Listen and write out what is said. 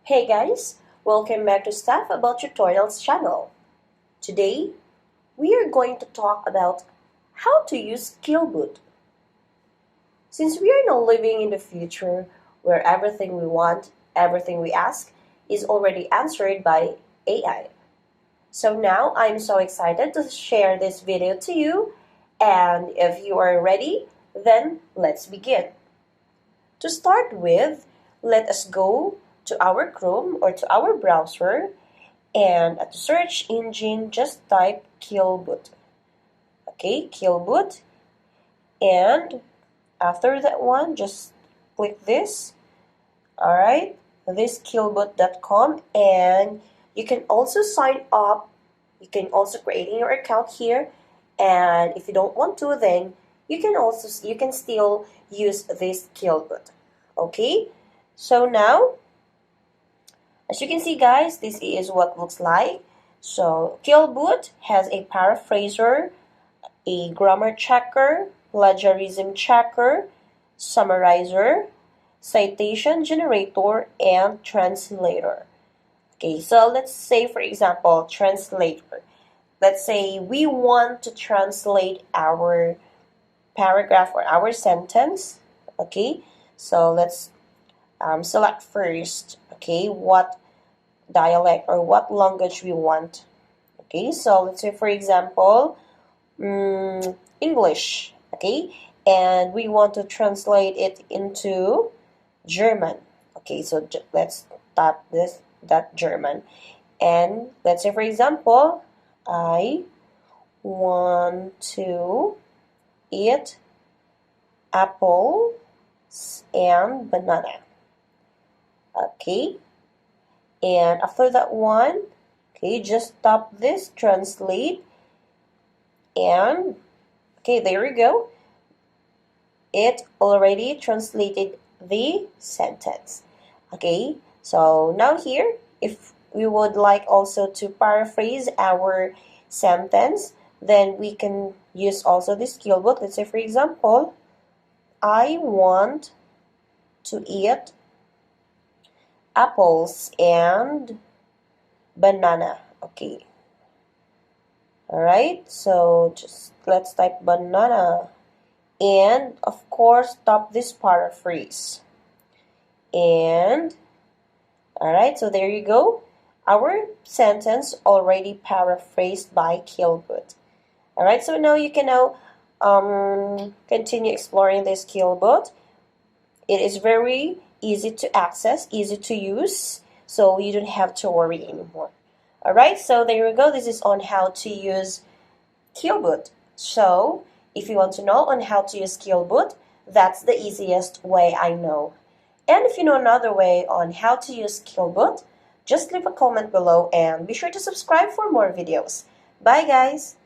Hey guys, welcome back to Stuff About Tutorials channel. Today, we are going to talk about how to use Quillbot. Since we are now living in the future where everything we want, everything we ask is already answered by AI. So now I'm so excited to share this video to you, and if you are ready, then let's begin. To start with, let us go to our Chrome or to our browser, and at the search engine just type Quillbot. Okay, Quillbot, and after that one just click this. Alright, this quillbot.com, and you can also sign up. You can also create your account here, and if you don't want to, then you can still use this Quillbot. Okay, so now as you can see, guys, this is what it looks like. So Quillbot has a paraphraser, a grammar checker, plagiarism checker, summarizer, citation generator, and translator. Okay, so let's say, for example, translator. Let's say we want to translate our paragraph or our sentence. Okay, so let's select first, okay, what dialect or what language we want. Okay, so let's say, for example, English, okay, and we want to translate it into German. Okay, so let's type that German, and let's say, for example, I want to eat apples and banana. Okay, and after that one, okay, just stop this, translate, and okay, there we go. It already translated the sentence. Okay, so now here, if we would like also to paraphrase our sentence, then we can use also this Quillbot. Let's say, for example, I want to eat apples and banana. Okay, all right, so just let's type banana, and of course stop this paraphrase, and all right, so there you go, our sentence already paraphrased by Quillbot. All right, so now you can now continue exploring this Quillbot. It is very easy to access, easy to use, so you don't have to worry anymore. Alright, so there we go. This is on how to use Quillbot. So if you want to know on how to use Quillbot, that's the easiest way I know. And if you know another way on how to use Quillbot, just leave a comment below and be sure to subscribe for more videos. Bye guys!